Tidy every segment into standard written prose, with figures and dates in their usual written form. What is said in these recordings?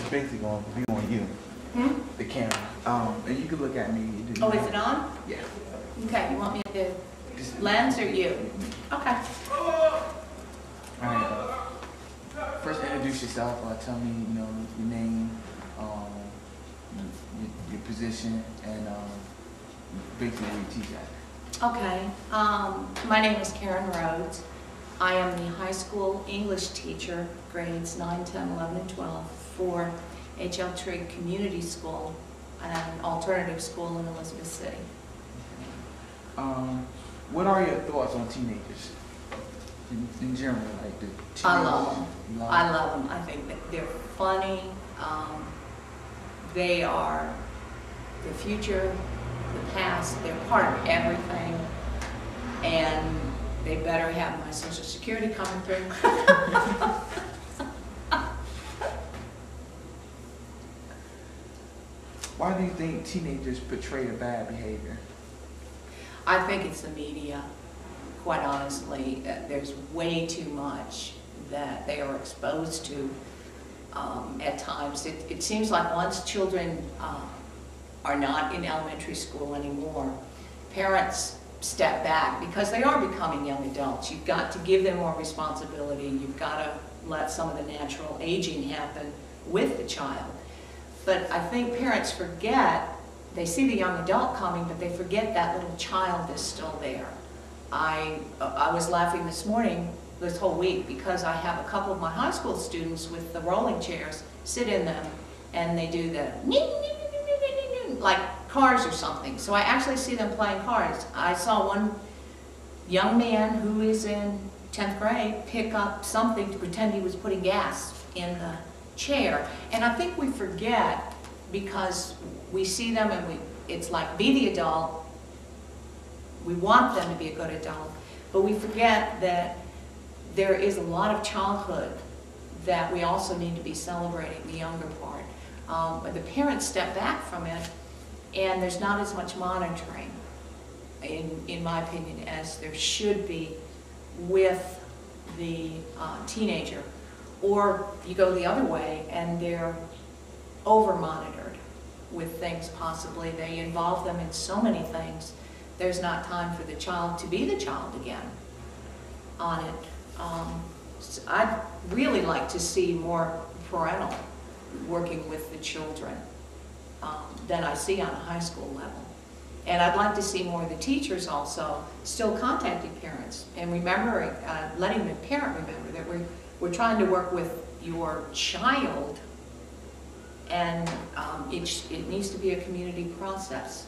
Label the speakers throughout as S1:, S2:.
S1: basically going to be on you, the camera. And you can look at me.
S2: Oh, is it on?
S1: Yeah.
S2: Okay, you want me to lens or you? Okay.
S1: All right. First, introduce yourself. Tell me, your name, your position, and basically where you teach at.
S2: Okay. My name is Karen Rhodes. I am the high school English teacher, grades 9, 10, 11, and 12 for H.L Trigg Community School, an alternative school in Elizabeth City.
S1: What are your thoughts on teenagers in general, like the teenagers?
S2: I love them. I love them. I think that they're funny. They are the future, the past. They're part of everything, and they better have my Social Security coming through.
S1: Why do you think teenagers portray a bad behavior?
S2: I think it's the media, quite honestly. There's way too much that they are exposed to at times. It seems like once children are not in elementary school anymore, parents step back because they are becoming young adults. You've got to give them more responsibility. You've got to let some of the natural aging happen with the child. But I think parents forget, they see the young adult coming, but they forget that little child is still there. I was laughing this morning, this whole week, because I have a couple of my high school students with the rolling chairs, sit in them, and they do the like cars or something. So I actually see them playing cars. I saw one young man who is in 10th grade pick up something to pretend he was putting gas in the chair. And I think we forget, because we see them and it's like, be the adult. We want them to be a good adult, but we forget that there is a lot of childhood that we also need to be celebrating, the younger part. But the parents step back from it, and there's not as much monitoring, in my opinion, as there should be with the teenager. Or you go the other way, and they're over-monitored with things possibly. They involve them in so many things. There's not time for the child to be the child again on it. So I'd really like to see more parental working with the children than I see on a high school level. And I'd like to see more of the teachers also still contacting parents and remembering, letting the parent remember that we're trying to work with your child, and it needs to be a community process.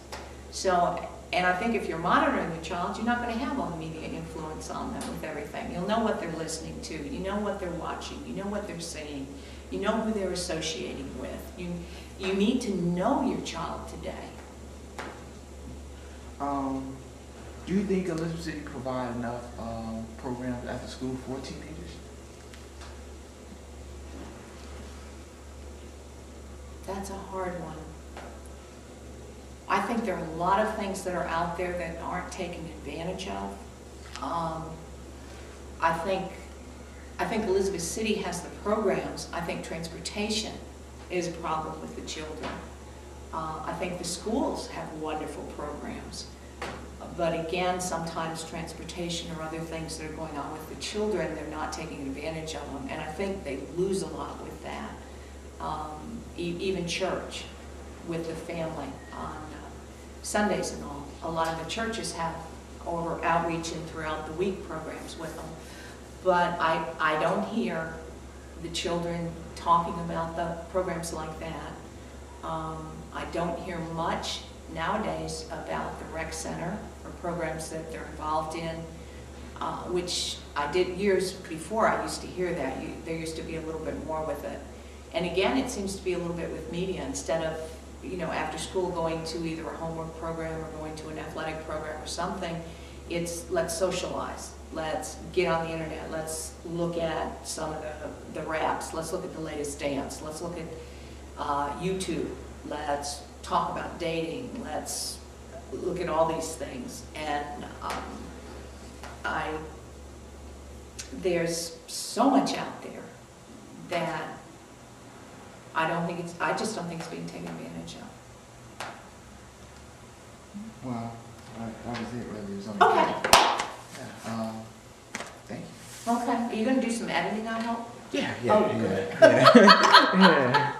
S2: So, and I think if you're monitoring the child, you're not going to have all the media influence on them with everything. You'll know what they're listening to, you know what they're watching, you know what they're seeing, you know who they're associating with. You need to know your child today.
S1: Do you think Elizabeth City provides enough programs after school for teenagers?
S2: That's a hard one. I think there are a lot of things that are out there that aren't taken advantage of. I think Elizabeth City has the programs. I think transportation is a problem with the children. I think the schools have wonderful programs. But again, sometimes transportation or other things that are going on with the children, they're not taking advantage of them. And I think they lose a lot with that. Even church with the family on Sundays and all. A lot of the churches have over outreach and throughout the week programs with them. But I don't hear the children talking about the programs like that. I don't hear much nowadays about the rec center or programs that they're involved in, which I did years before. I used to hear that. There used to be a little bit more with it. And again, it seems to be a little bit with media. Instead of, after school going to either a homework program or going to an athletic program or something, it's let's socialize. Let's get on the internet. Let's look at some of the raps. Let's look at the latest dance. Let's look at YouTube. Let's talk about dating. Let's look at all these things. And there's so much out there that I just don't think it's being taken advantage of.
S1: Well, that was it really. It was on
S2: Okay.
S1: Yeah, thank you.
S2: Okay, are you gonna do some editing, I hope?
S1: Yeah,
S2: Oh,
S1: yeah,
S2: good.
S1: yeah. Yeah.